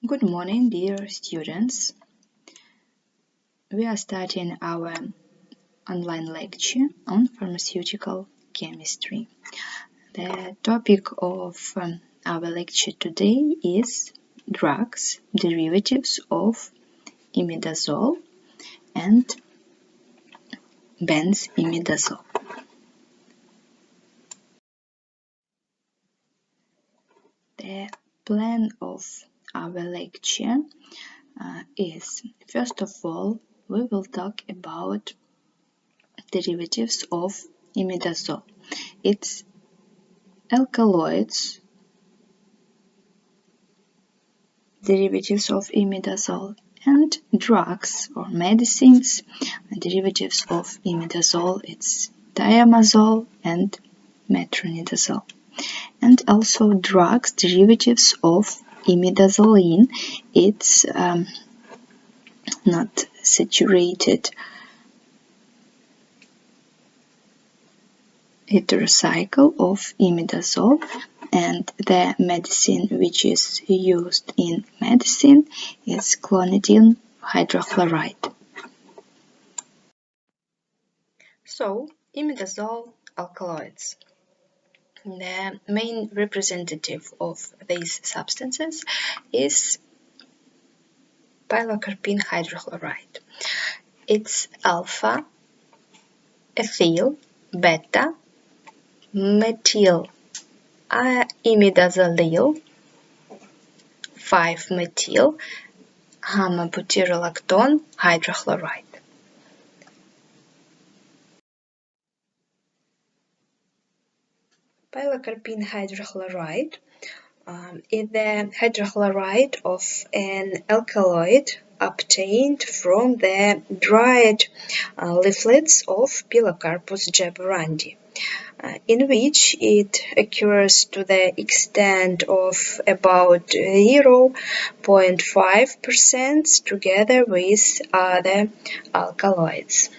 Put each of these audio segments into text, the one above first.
Good morning, dear students. We are starting our online lecture on pharmaceutical chemistry. The topic of our lecture today is drugs, derivatives of imidazole and benzimidazole. The plan of our lecture is, first of all, we will talk about derivatives of imidazole. Its alkaloids, derivatives of imidazole, and drugs or medicines, derivatives of imidazole, it's Thiamazole and Metronidazole. And also drugs, derivatives of imidazole, it's not saturated heterocycle of imidazole, and the medicine which is used in medicine is Clonidine hydrochloride. So, imidazole alkaloids. The main representative of these substances is Pilocarpine hydrochloride. It's alpha, ethyl, beta, methyl imidazole, 5-methyl gamma-butyrolactone hydrochloride. Pilocarpine hydrochloride is the hydrochloride of an alkaloid obtained from the dried leaflets of Pilocarpus jaborandi, in which it occurs to the extent of about 0.5% together with other alkaloids.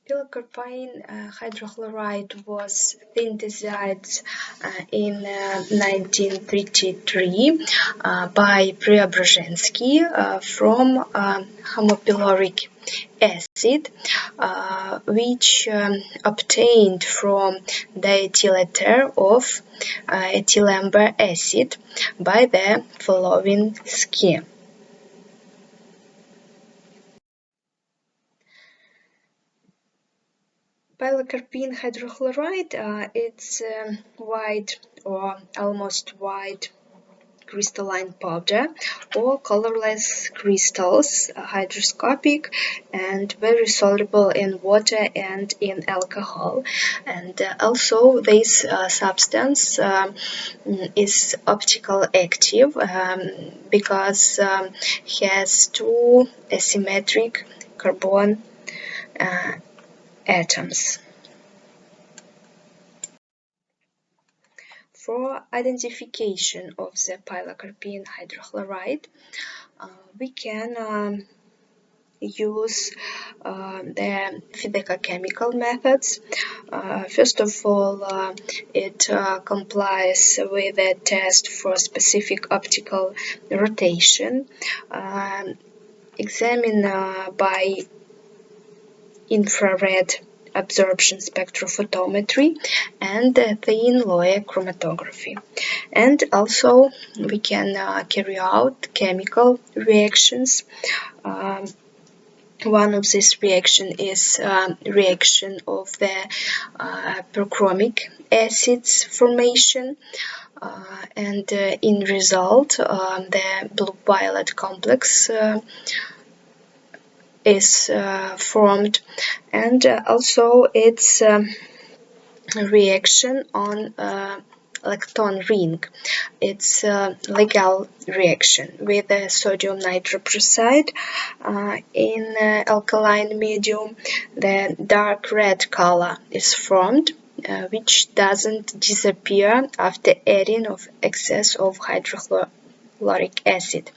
Pilocarpine hydrochloride was synthesized in 1933 by Preobrazhensky from homopyloric acid, which obtained from diethyl ether of ethylamber acid by the following scheme. Pilocarpine hydrochloride, it's white or almost white crystalline powder or colorless crystals, hygroscopic and very soluble in water and in alcohol. And also this substance is optical active because has two asymmetric carbon atoms. For identification of the pilocarpine hydrochloride, we can use the physicochemical methods. First of all, it complies with a test for specific optical rotation, examined by infrared absorption spectrophotometry and thin layer chromatography. And also we can carry out chemical reactions. One of these reactions is reaction of the perchromic acids formation, and in result the blue-violet complex is formed, and also its reaction on lactone ring. It's a legal reaction with sodium nitroprusside in alkaline medium. The dark red color is formed, which doesn't disappear after adding of excess of hydrochloride hydrochloric acid.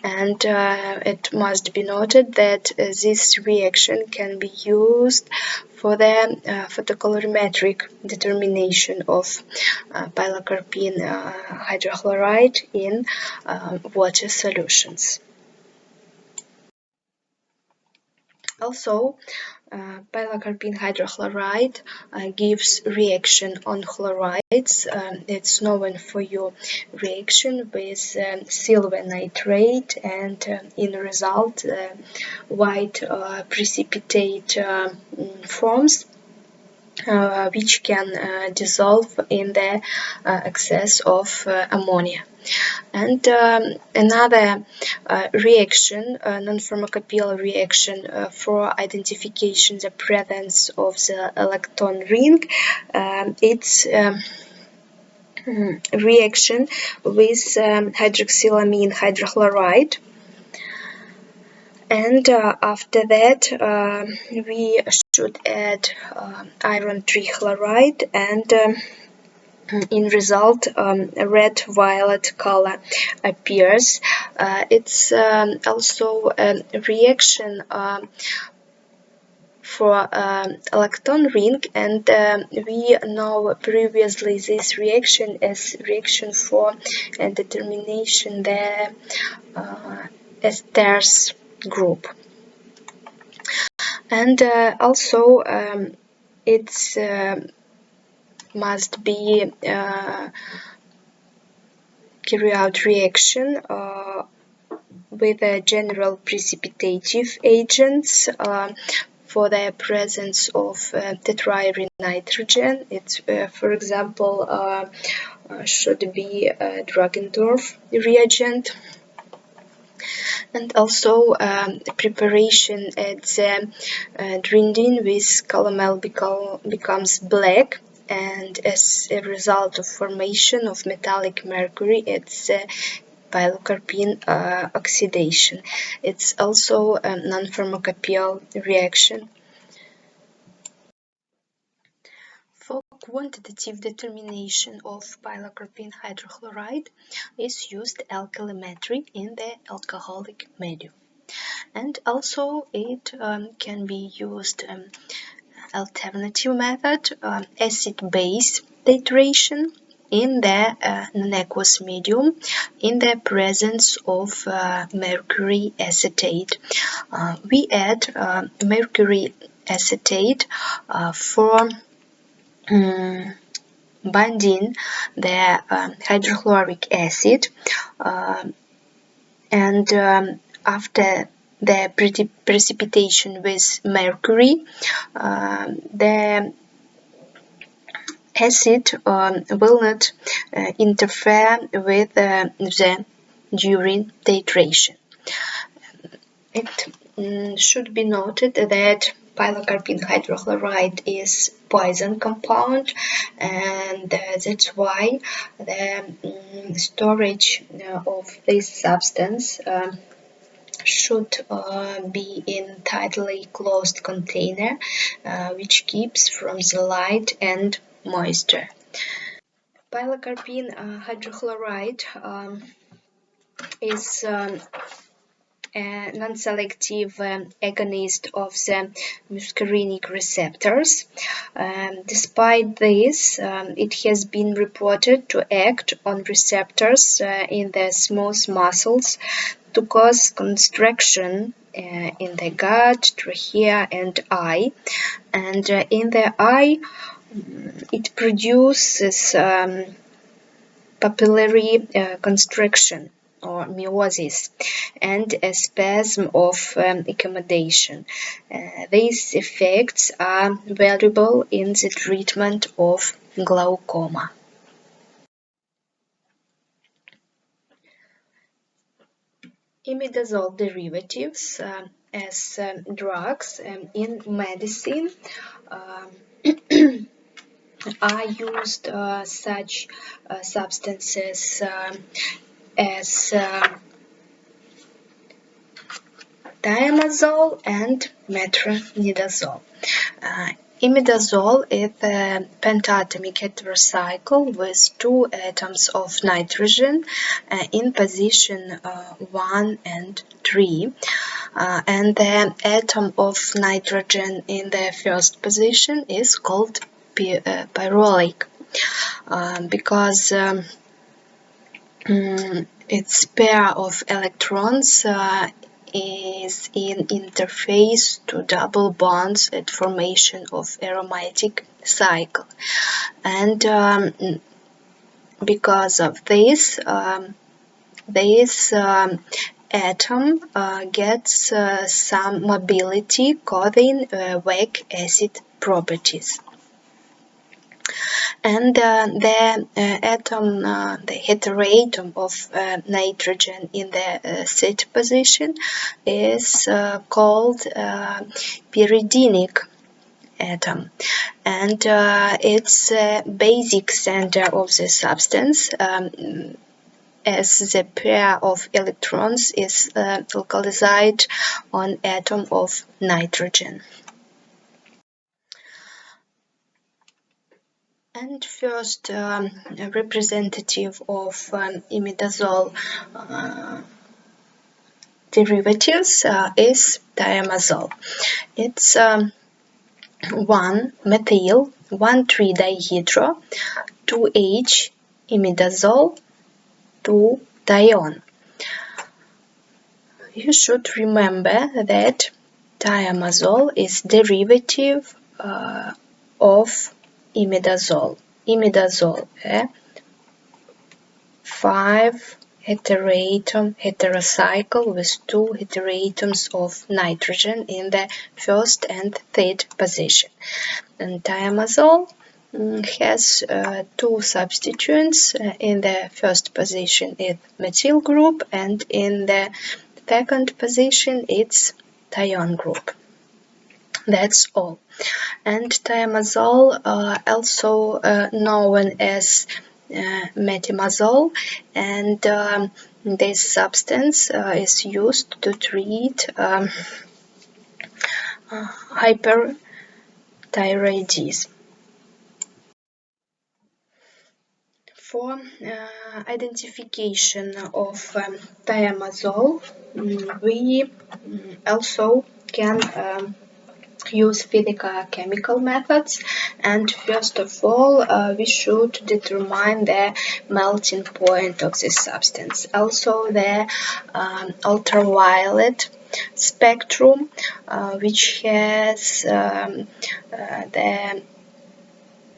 And it must be noted that this reaction can be used for the photocolorimetric determination of pilocarpine hydrochloride in water solutions. Also, pilocarpine hydrochloride gives reaction on chlorides. It's known for your reaction with silver nitrate, and in result white precipitate forms, which can dissolve in the excess of ammonia. And another reaction, non-pharmacopeial reaction for identification the presence of the electron ring, it's reaction with hydroxylamine hydrochloride. And after that, we should add iron trichloride, and in result, a red-violet color appears. It's also a reaction for electron ring, and we know previously this reaction as reaction for determination the esters group. And also it's must be carry out reaction with general precipitative agents for the presence of tetrairon nitrogen. It's for example should be a Dragendorf reagent. And also preparation at the Drindin with calomel becomes black, and as a result of formation of metallic mercury, it's pilocarpine oxidation. It's also a non-pharmacopeial reaction. For quantitative determination of pilocarpine hydrochloride is used alkalimetry in the alcoholic medium. And also it can be used alternative method, acid-base titration in the non-aqueous medium in the presence of mercury acetate. We add mercury acetate for binding the hydrochloric acid, and after the precipitation with mercury, the acid will not interfere with the during titration. It should be noted that pilocarpine hydrochloride is poison compound, and that's why the storage of this substance should be in tightly closed container, which keeps from the light and moisture. Pilocarpine hydrochloride is a non-selective agonist of the muscarinic receptors. Despite this, it has been reported to act on receptors in the smooth muscles to cause constriction in the gut, trachea, and eye. And in the eye, it produces papillary constriction or meiosis and a spasm of accommodation. These effects are valuable in the treatment of glaucoma. Imidazole derivatives as drugs in medicine are used such substances as Thiamazole and Metronidazole. Imidazole is a pentatomic heterocycle with two atoms of nitrogen in position 1 and 3, and the atom of nitrogen in the first position is called pyrrolic, because its pair of electrons is in interface to double bonds at formation of aromatic cycle, and because of this, atom gets some mobility causing weak acid properties. And the atom, the heteroatom of nitrogen in the third position is called pyridinic atom, and it's a basic center of the substance, as the pair of electrons is localized on atom of nitrogen. And first representative of imidazole derivatives is thiamazole. It's 1-methyl, 1,3-dihydro, 2H imidazole, 2-thione. You should remember that thiamazole is derivative of imidazole. Imidazole, 5 heteroatom heterocycle with 2 heteroatoms of nitrogen in the first and third position. And thiamazole has 2 substituents. In the first position it's methyl group, and in the second position it's thione group. That's all. And thiamazole, also known as metimazole, and this substance is used to treat hyperthyroidism. For identification of thiamazole, we also can use physicochemical methods, and first of all we should determine the melting point of this substance, also the ultraviolet spectrum, which has the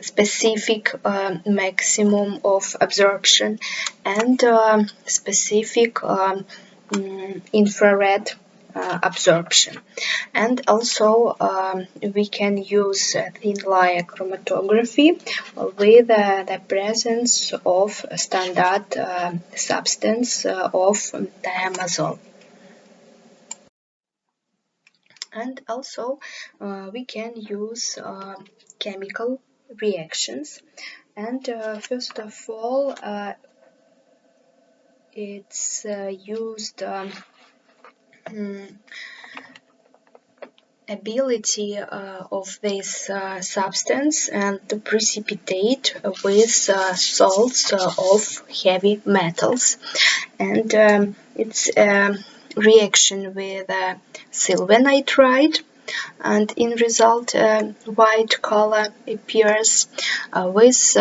specific maximum of absorption, and specific infrared absorption. And also we can use thin layer chromatography with the presence of standard substance of thiamazole. And also we can use chemical reactions, and first of all it's used ability of this substance and to precipitate with salts of heavy metals, and it's a reaction with silver nitride, and in result white color appears with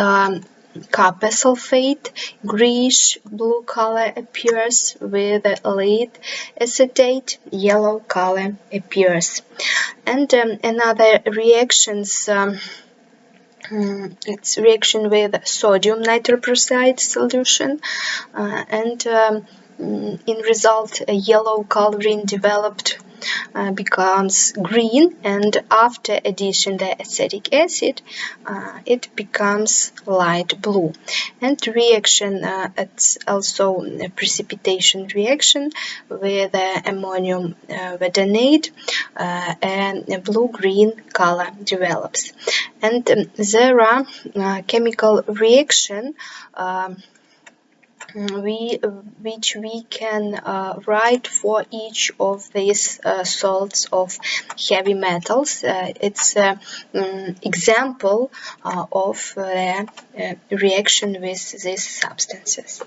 copper sulfate. Greenish blue color appears with lead acetate. Yellow color appears. And another reactions, it's reaction with sodium nitroprusside solution, and in result a yellow coloring developed becomes green, and after addition the acetic acid it becomes light blue. And reaction, it's also a precipitation reaction with ammonium wedonate, and a blue-green color develops. And there are chemical reaction which we can write for each of these salts of heavy metals. It's an example of the reaction with these substances.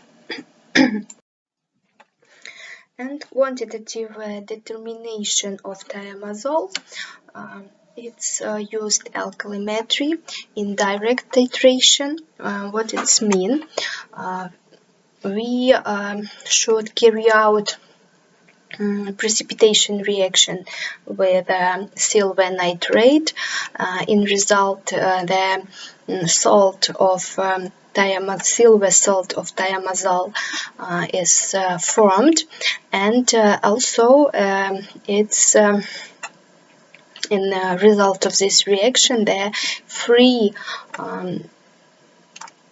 And quantitative determination of thiamazole. It's used alkalimetry in direct titration. What it's mean? We should carry out precipitation reaction with silver nitrate. In result, the salt of silver salt of thiamazole is formed, and also it's in the result of this reaction the free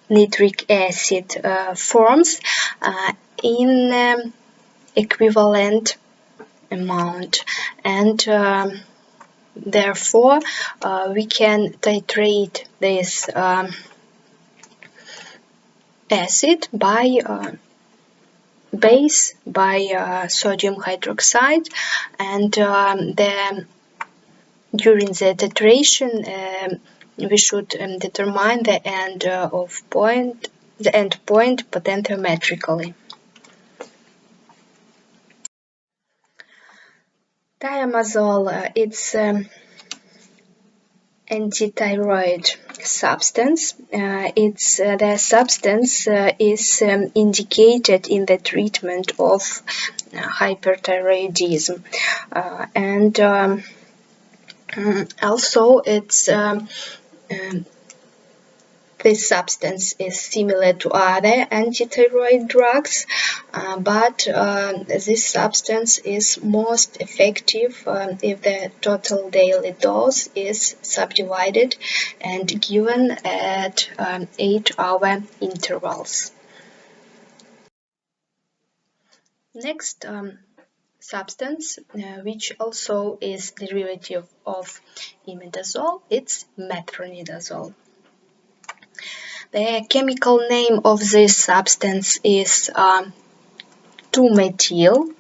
nitric acid forms in equivalent amount, and therefore we can titrate this acid by base by sodium hydroxide, and during the titration we should determine the end point potentiometrically. Thiamazole, it's antithyroid substance. The substance is indicated in the treatment of hyperthyroidism, and also it's this substance is similar to other antithyroid drugs, but this substance is most effective if the total daily dose is subdivided and given at 8-hour intervals. Next substance, which also is derivative of imidazole, it's metronidazole. The chemical name of this substance is 2-methyl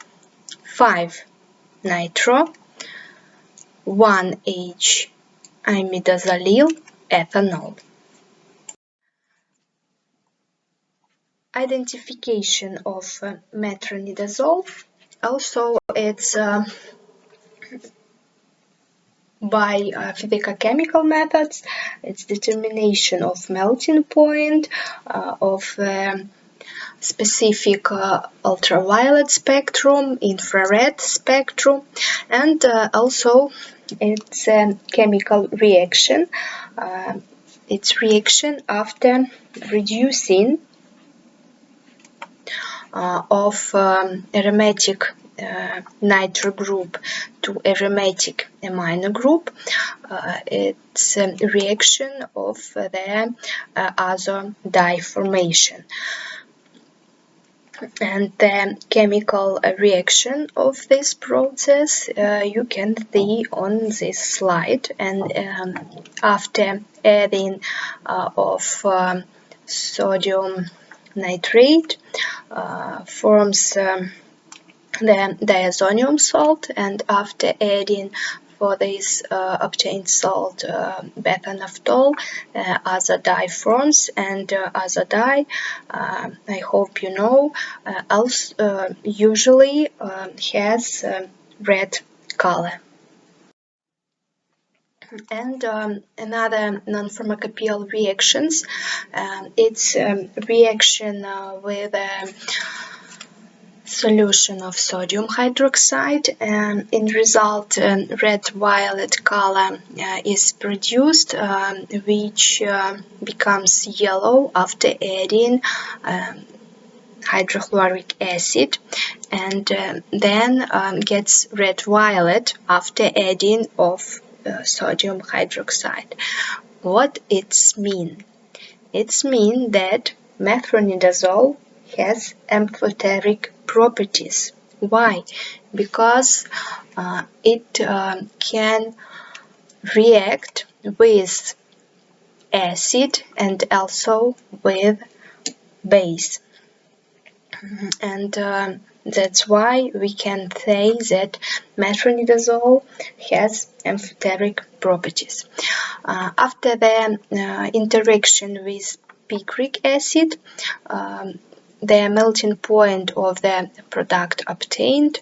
5-nitro 1H imidazole ethanol. Identification of metronidazole. Also, it's by physicochemical methods. It's determination of melting point, of specific ultraviolet spectrum, infrared spectrum, and also it's a chemical reaction. It's reaction after reducing of aromatic nitro group to aromatic amino group. It's a reaction of the azo dye formation. And the chemical reaction of this process you can see on this slide, and after adding of sodium nitrate forms the diazonium salt, and after adding for this obtained salt beta-naphthol, azo dye forms, and azo dye, I hope you know, also usually has red color. And another non-pharmacopoeial reactions, it's reaction with solution of sodium hydroxide, and in result red-violet color is produced, which becomes yellow after adding hydrochloric acid, and then gets red-violet after adding of sodium hydroxide. What it's mean? It's mean that metronidazole has amphoteric properties. Why? Because it can react with acid and also with base. and that's why we can say that metronidazole has amphoteric properties. After the interaction with picric acid, the melting point of the product obtained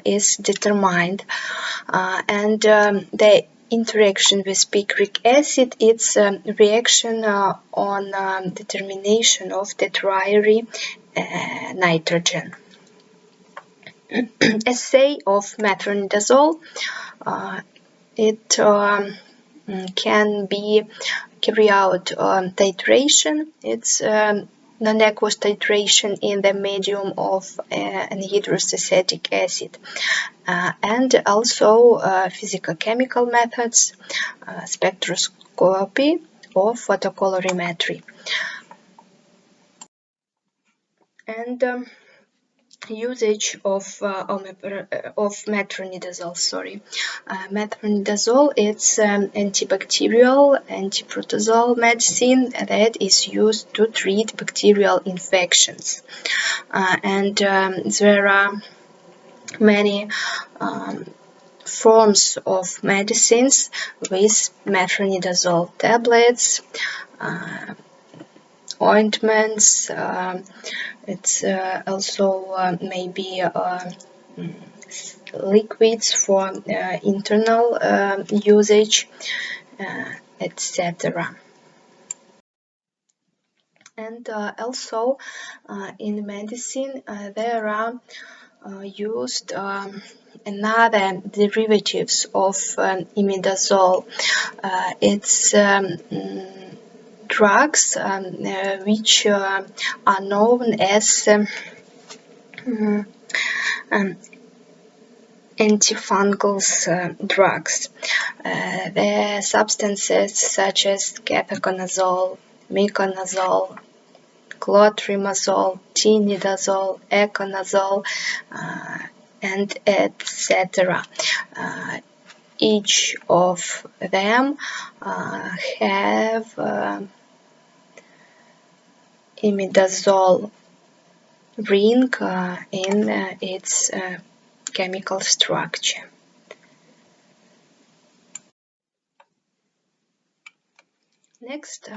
is determined, and the interaction with picric acid, it's a reaction on determination of the triary nitrogen. Assay of metronidazole, it can be carry out titration. It's non-aqueous titration in the medium of anhydrous acetic acid, and also physicochemical methods, spectroscopy or photocolorimetry. And usage of metronidazole. Metronidazole, it's antibacterial, antiprotozoal medicine that is used to treat bacterial infections, and there are many forms of medicines with metronidazole tablets, ointments. It's also maybe liquids for internal usage, etc. And also in medicine there are used another derivatives of imidazole. It's drugs which are known as antifungals drugs. The substances such as ketoconazole, miconazole, clotrimazole, tinidazole, econazole, and etc. Each of them have imidazole ring in its chemical structure. Next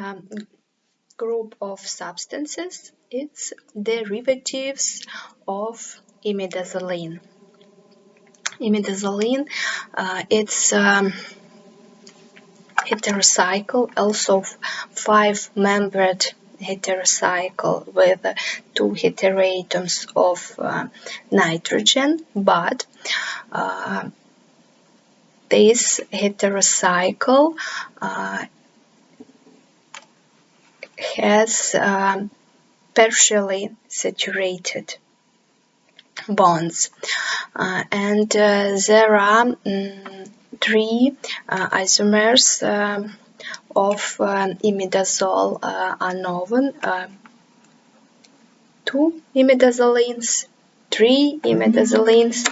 group of substances, it's derivatives of imidazole. Imidazole, it's heterocycle, also 5-membered heterocycle with 2 heteroatoms of nitrogen, but this heterocycle has partially saturated bonds, and there are 3 isomers of imidazole are known, 2 imidazolines, 3 imidazolines,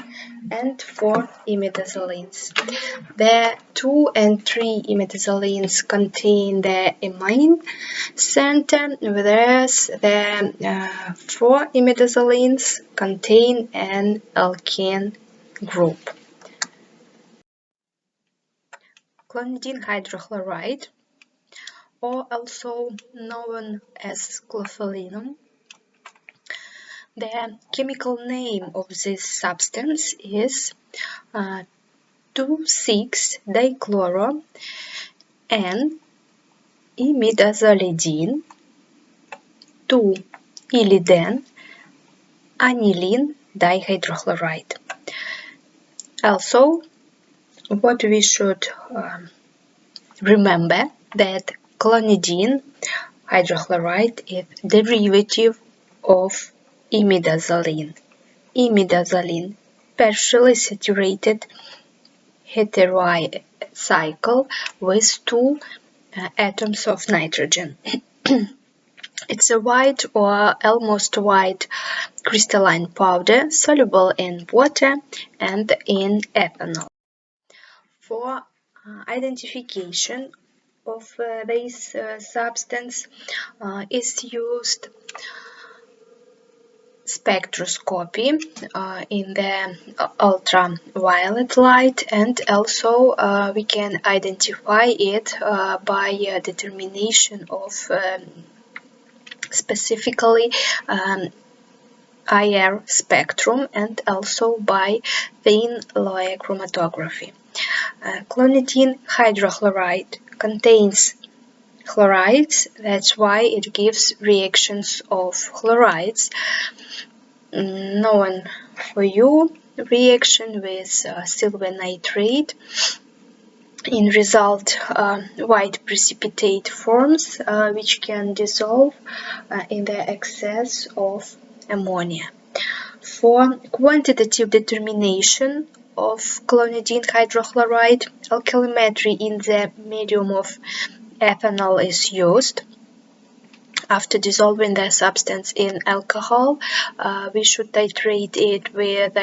and 4 imidazolines. The 2 and 3 imidazolines contain the amine center, whereas the 4 imidazolines contain an alkene group. Clonidine hydrochloride, or also known as clofelinon. The chemical name of this substance is 2,6-dichloro N imidazolidine, 2-iliden aniline dihydrochloride. Also, what we should remember that clonidine hydrochloride is derivative of imidazole. Imidazole, partially saturated heterocycle with 2 atoms of nitrogen. It's a white or almost white crystalline powder soluble in water and in ethanol. For identification of this substance is used spectroscopy in the ultraviolet light, and also we can identify it by determination of specifically IR spectrum, and also by thin layer chromatography. Clonidine hydrochloride contains chlorides, that's why it gives reactions of chlorides. Known for you reaction with silver nitrate. In result, white precipitate forms which can dissolve in the excess of ammonia. For quantitative determination of clonidine hydrochloride, alkalimetry in the medium of ethanol is used. After dissolving the substance in alcohol, we should titrate it with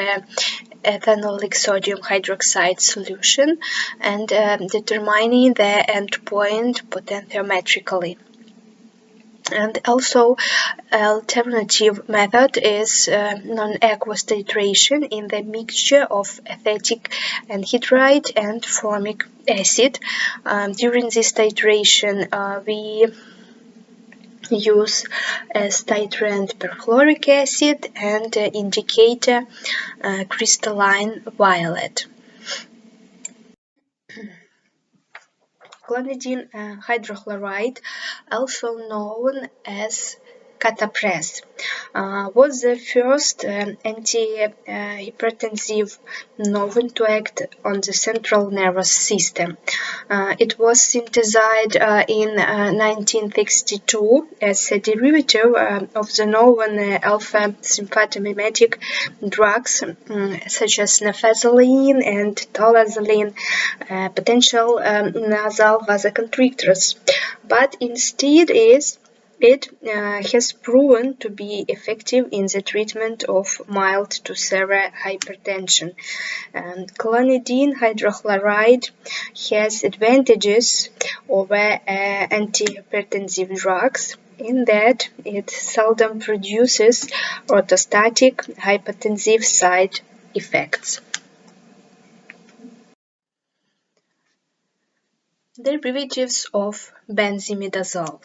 ethanolic sodium hydroxide solution and determining the endpoint potentiometrically. And also, alternative method is non-aqueous titration in the mixture of acetic anhydride and formic acid. During this titration, we use as titrant perchloric acid and indicator crystalline violet. Clonidine hydrochloride, also known as catapres, was the first antihypertensive novel to act on the central nervous system. It was synthesized in 1962 as a derivative of the known alpha-sympathomimetic drugs such as nafazoline and tolazoline, potential nasal vasoconstrictors, but instead it has proven to be effective in the treatment of mild to severe hypertension. Clonidine hydrochloride has advantages over antihypertensive drugs in that it seldom produces orthostatic hypertensive side effects. Derivatives of benzimidazole.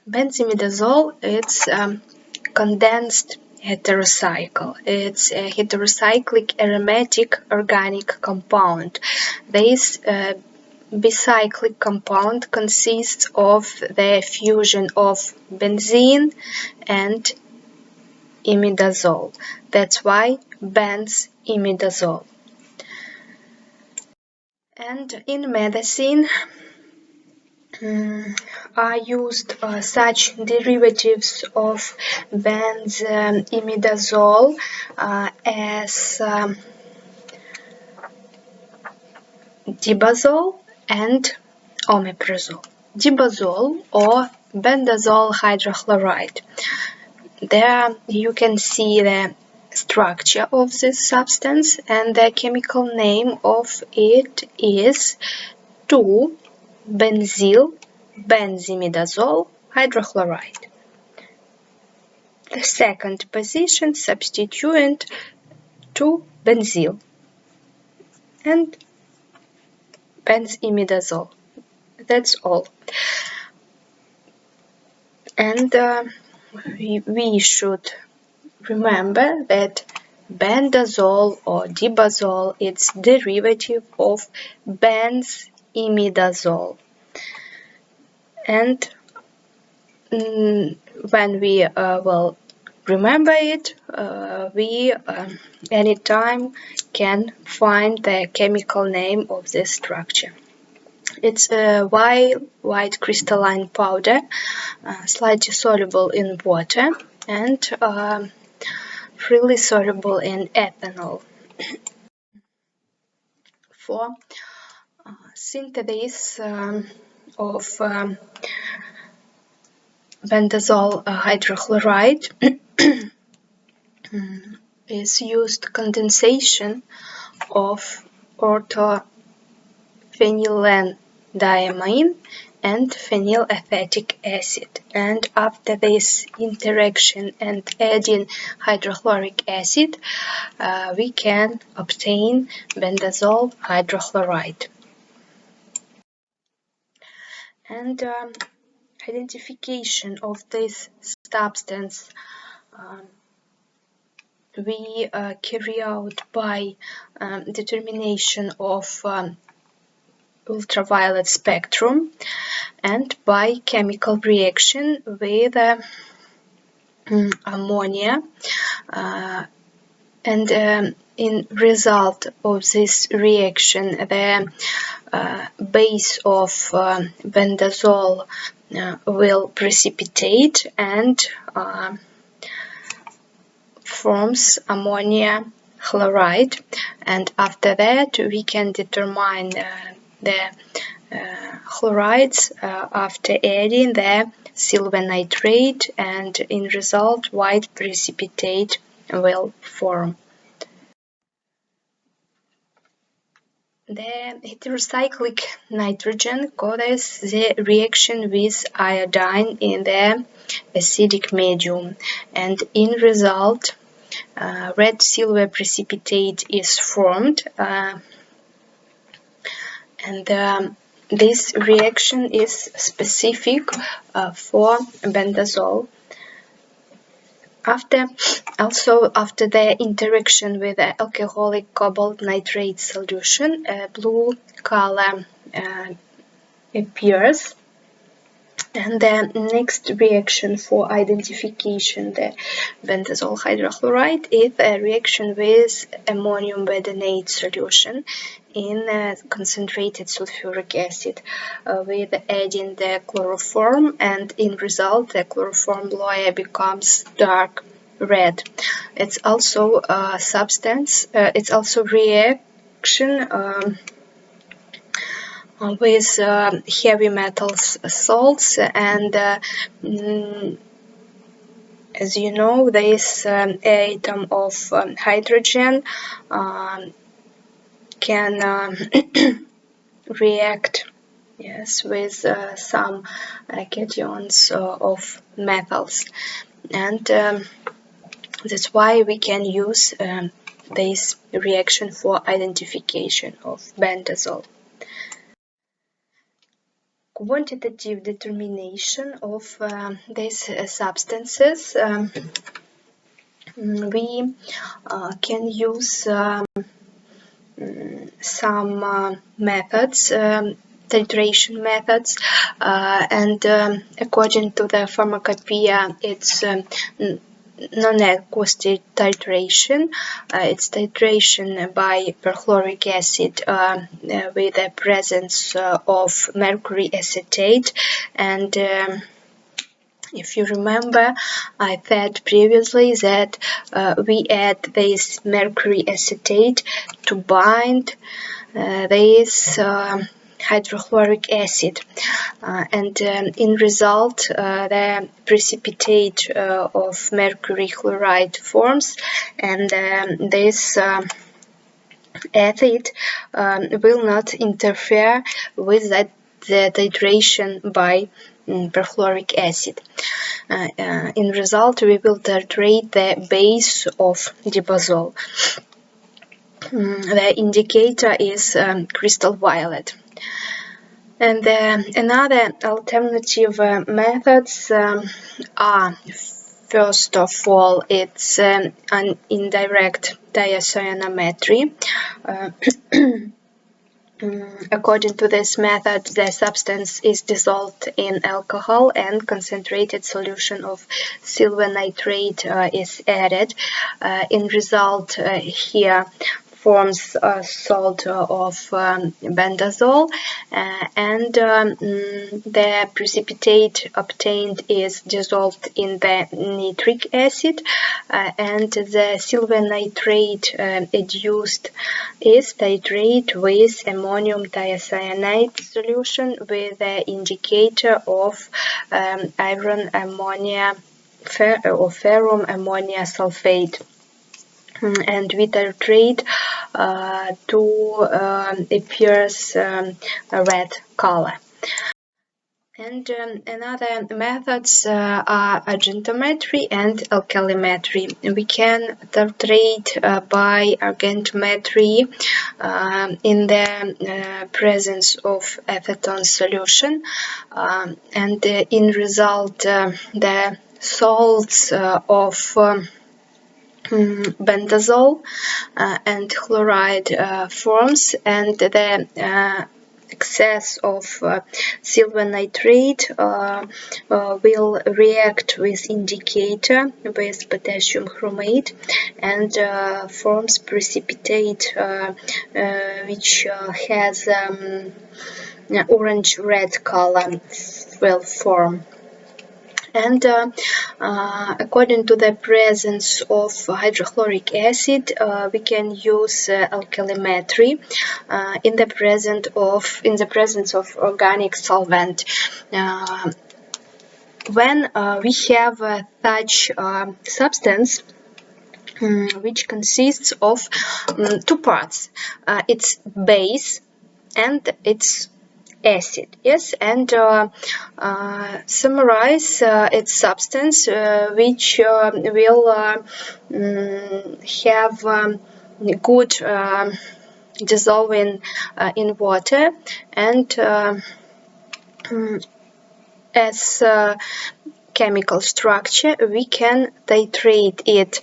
Benzimidazole is condensed heterocycle. It's a heterocyclic aromatic organic compound. This bicyclic compound consists of the fusion of benzene and imidazole. That's why benzimidazole. And in medicine, are used such derivatives of benzimidazole as Dibazole and Omeprazole. Dibazole or Bendazole hydrochloride. There you can see the structure of this substance, and the chemical name of it is 2-benzyl benzimidazole hydrochloride. The second position substituent to benzyl and benzimidazole. That's all. And we should remember that bendazole or dibazole is derivative of benzimidazole. And when we will remember it, we anytime can find the chemical name of this structure. It's a white crystalline powder, slightly soluble in water and freely soluble in ethanol. For synthesis of bendazole hydrochloride is used condensation of orthophenyldiamine and phenylacetic acid. And after this interaction and adding hydrochloric acid, we can obtain bendazole hydrochloride. And identification of this substance we carry out by determination of ultraviolet spectrum and by chemical reaction with ammonia, and in result of this reaction the base of bendazole will precipitate and forms ammonia chloride, and after that we can determine the chlorides after adding the silver nitrate, and in result white precipitate will form. The heterocyclic nitrogen causes the reaction with iodine in the acidic medium, and in result red silver precipitate is formed, and this reaction is specific for bendazole. After the interaction with the alcoholic cobalt nitrate solution, a blue color appears. And the next reaction for identification the bendazole hydrochloride is a reaction with ammonium bentonate solution in concentrated sulfuric acid with adding the chloroform, and in result the chloroform layer becomes dark red. It's also a substance, it's also reaction with heavy metals salts, and as you know, this atom of hydrogen can react with some cations of metals, and that's why we can use this reaction for identification of bendazole. Quantitative determination of these substances, we can use some methods, titration methods, and according to the pharmacopoeia, it's non-aqueous titration. It's titration by perchloric acid with the presence of mercury acetate, and if you remember, I said previously that we add this mercury acetate to bind this hydrochloric acid, and in result the precipitate of mercury chloride forms, and this acid will not interfere with the titration by perchloric acid. In result, we will titrate the base of Bendazole. The indicator is crystal violet. And another alternative methods are, first of all, it's an indirect diacyanometry. According to this method, the substance is dissolved in alcohol and concentrated solution of silver nitrate is added. In result, here forms a salt of bendazole, and the precipitate obtained is dissolved in the nitric acid, and the silver nitrate adduced is titrate with ammonium thiocyanate solution with the indicator of iron ammonia or ferrum ammonia sulfate. And we titrate to appears a red color. And another methods are argentometry and alkalimetry. We can titrate by argentometry in the presence of acetone solution, and in result the salts of bendazole and chloride forms, and the excess of silver nitrate will react with indicator with potassium chromate and forms precipitate which has orange-red color will form. And according to the presence of hydrochloric acid, we can use alkalimetry in the presence of organic solvent. When we have such substance which consists of two parts, its base and its acid, yes, and summarize its substance which will have good dissolving in water, and as chemical structure we can titrate it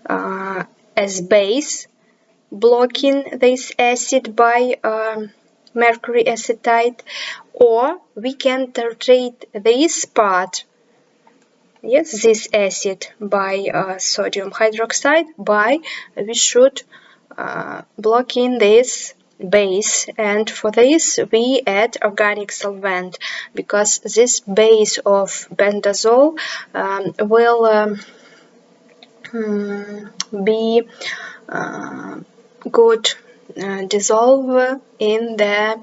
as base, blocking this acid by mercury acetate, or we can titrate this part, yes, this acid by sodium hydroxide, by we should block in this base, and for this we add organic solvent, because this base of bendazole will be good dissolve in the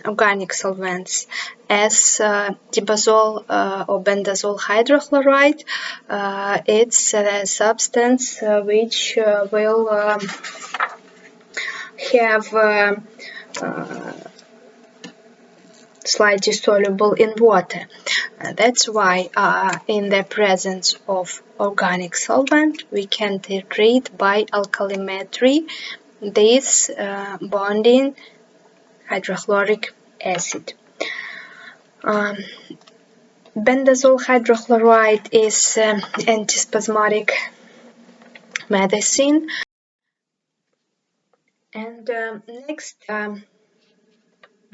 organic solvents, as thiamazole or bendazole hydrochloride. It's a substance which will have slightly soluble in water. That's why in the presence of organic solvent we can titrate by alkalimetry this bonding hydrochloric acid. Bendazole hydrochloride is antispasmodic medicine. And next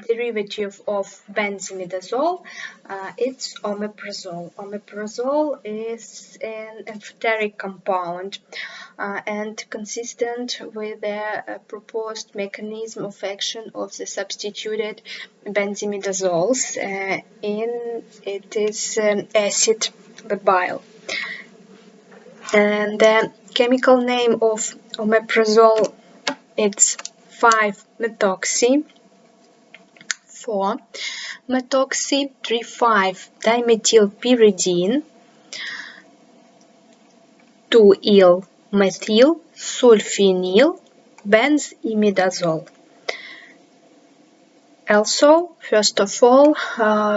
derivative of benzimidazole, it's omeprazole. Omeprazole is an amphoteric compound and consistent with the proposed mechanism of action of the substituted benzimidazoles. It is acid bile. And the chemical name of omeprazole, it's 5-methoxy. 4-methoxy 3,5-dimethylpyridine 2-eel-methyl sulfonyl benzimidazole. Also, first of all,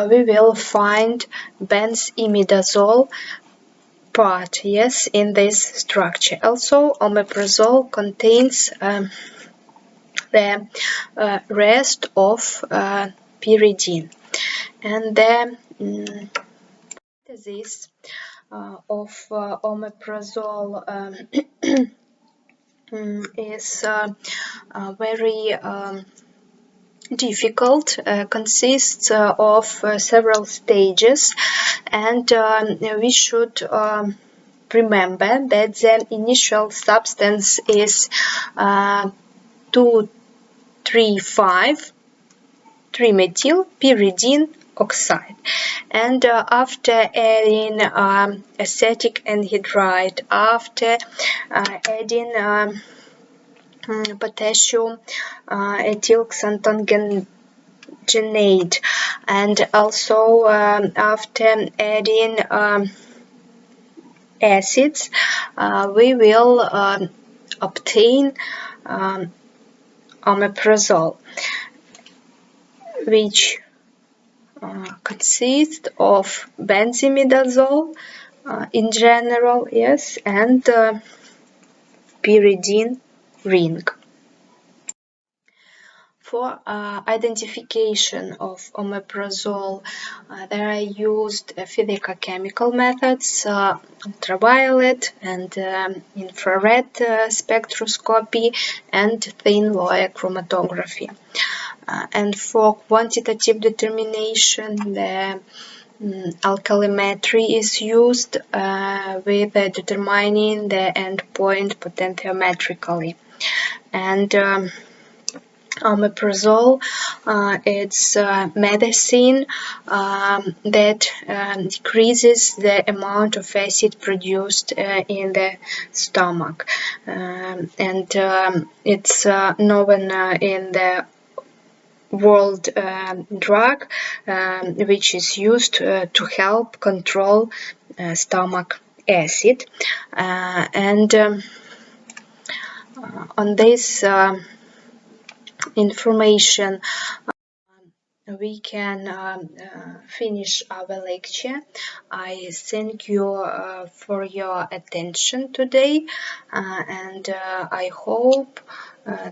we will find benzimidazole part, yes, in this structure. Also, omeprazole contains the rest of pyridine, and the synthesis of omeprazole is very difficult, consists of several stages, and we should remember that the initial substance is 2,3,5-trimethylpyridine oxide, and after adding acetic anhydride, after adding potassium ethylxanthogenate, and also after adding acids, we will obtain omeprazole, which consists of benzimidazole in general, yes, and pyridine ring. For identification of omeprazole, there are used physicochemical methods, ultraviolet and infrared spectroscopy, and thin layer chromatography. And for quantitative determination, the alkalimetry is used with determining the endpoint potentiometrically. And Omeprazole, it's medicine that decreases the amount of acid produced in the stomach, and it's known in the world drug, which is used to help control stomach acid, and on this information we can finish our lecture. I thank you for your attention today, and I hope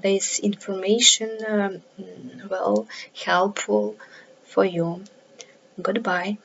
this information will helpful for you. Goodbye.